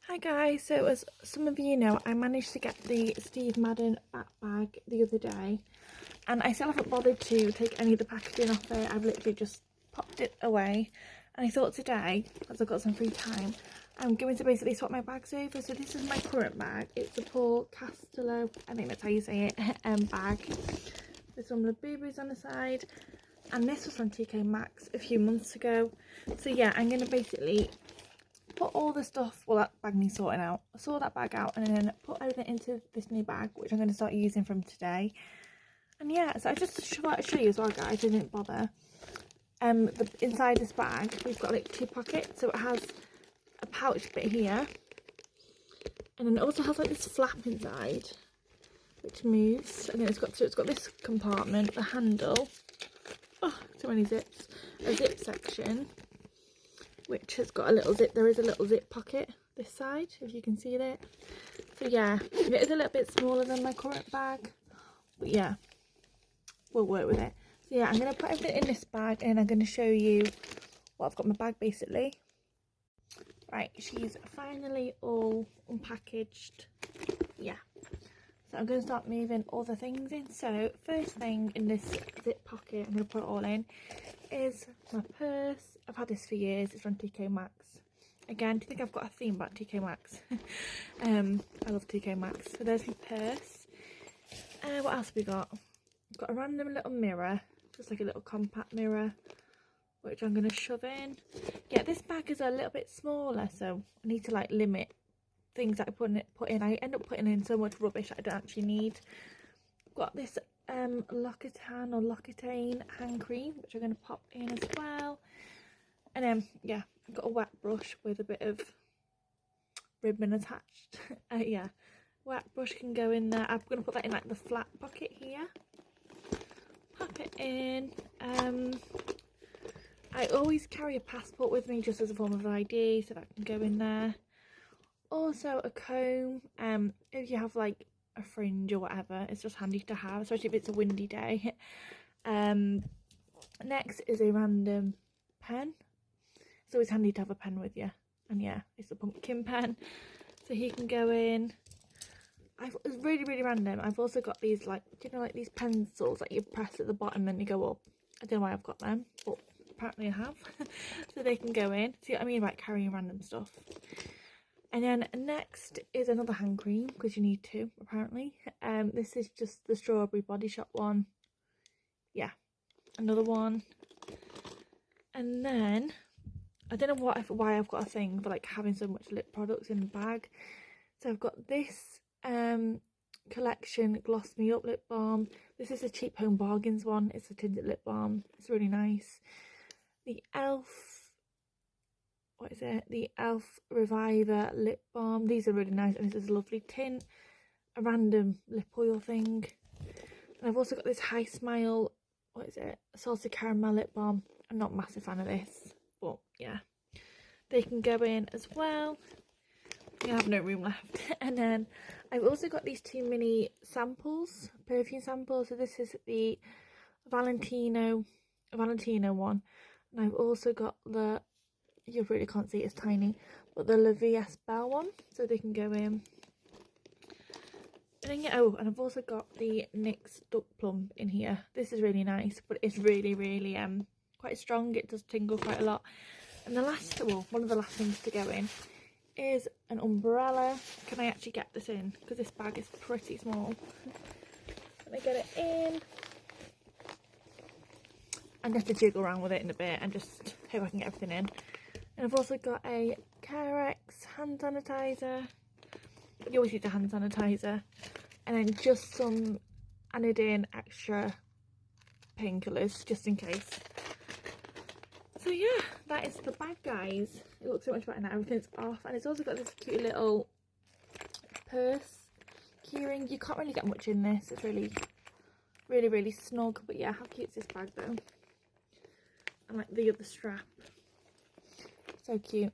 Hi guys, so as some of you know, I managed to get the Steve Madden Bat bag the other day and I still haven't bothered to take any of the packaging off it. I've literally just popped it away, and I thought today, as I've got some free time, I'm going to basically swap my bags over. So this is my current bag. It's a Paul Castello, I think that's how you say it, bag with some blueberries on the side, and this was from TK Maxx a few months ago. So yeah, I'm going to basically put all the stuff, well, that bag needs sorting out, sort that bag out, and then put everything into this new bag, which I'm going to start using from today. And yeah, so I just thought I'd show you as well, guys, I didn't bother. Inside this bag we've got like 2 pockets, so it has a pouch bit here, and then it also has like this flap inside which moves, and then it's got this compartment, the handle, oh, so many zips, a zip section which has got a little zip. There is a little zip pocket this side, if you can see that. So yeah, it is a little bit smaller than my current bag, but yeah, we'll work with it. So yeah, I'm going to put everything in this bag and I'm going to show you what I've got in my bag basically. Right, she's finally all unpackaged. Yeah, so I'm going to start moving all the things in. So first thing in this zip pocket, I'm going to put it all in, is my purse. I've had this for years. It's from TK Maxx. Again, do you think I've got a theme about TK Maxx? I love TK Maxx. So there's my purse. What else have we got? We've got a random little mirror, just like a little compact mirror, which I'm going to shove in. Yeah, this bag is a little bit smaller, so I need to like limit things that I put in. I end up putting in so much rubbish that I don't actually need. Got this L'Occitane or L'Occitane hand cream, which I'm going to pop in as well. And then yeah, I've got a wet brush with a bit of ribbon attached. Yeah, wet brush can go in there. I'm going to put that in like the flat pocket here. Pop it in. I always carry a passport with me just as a form of ID, so that can go in there. Also a comb, if you have like a fringe or whatever, it's just handy to have, especially if it's a windy day. Next is a random pen. It's always handy to have a pen with you, and yeah, it's a pumpkin pen, so he can go in. It's really random. I've also got these, like, do you know, like these pencils that you press at the bottom and they go up. I don't know why I've got them, but apparently I have. So they can go in. See what I mean about carrying random stuff. And then next is another hand cream, because you need to, apparently. This is just the Strawberry Body Shop one. Yeah, another one. And then I don't know why I've got a thing for like having so much lip products in the bag. So I've got this collection Gloss Me Up lip balm. This is a Cheap Home Bargains one. It's a tinted lip balm. It's really nice. The e.l.f. what is it? The e.l.f. Reviver lip balm. These are really nice, and this is a lovely tint. A random lip oil thing. And I've also got this High Smile, what is it? Salted caramel lip balm. I'm not a massive fan of this, but yeah, they can go in as well. I have no room left. And then I've also got these 2 mini samples, perfume samples. So this is the Valentino one, and I've also got the, you really can't see, it's tiny, but the La Vie Belle one, so they can go in. And then yeah, oh, and I've also got the NYX Duck Plum in here. This is really nice, but it's really quite strong. It does tingle quite a lot. And the last, well, one of the last things to go in is an umbrella. Can I actually get this in? Because this bag is pretty small. Can I get it in? I'm going to have to jiggle around with it in a bit and just hope I can get everything in. And I've also got a Carex hand sanitizer. You always need a hand sanitizer. And then just some Anodine extra painkillers, just in case. So yeah, that is the bag, guys. It looks so much better now. Everything's off, and it's also got this cute little purse keyring. You can't really get much in this. It's really snug. But yeah, how cute is this bag though? And like the other strap, so cute.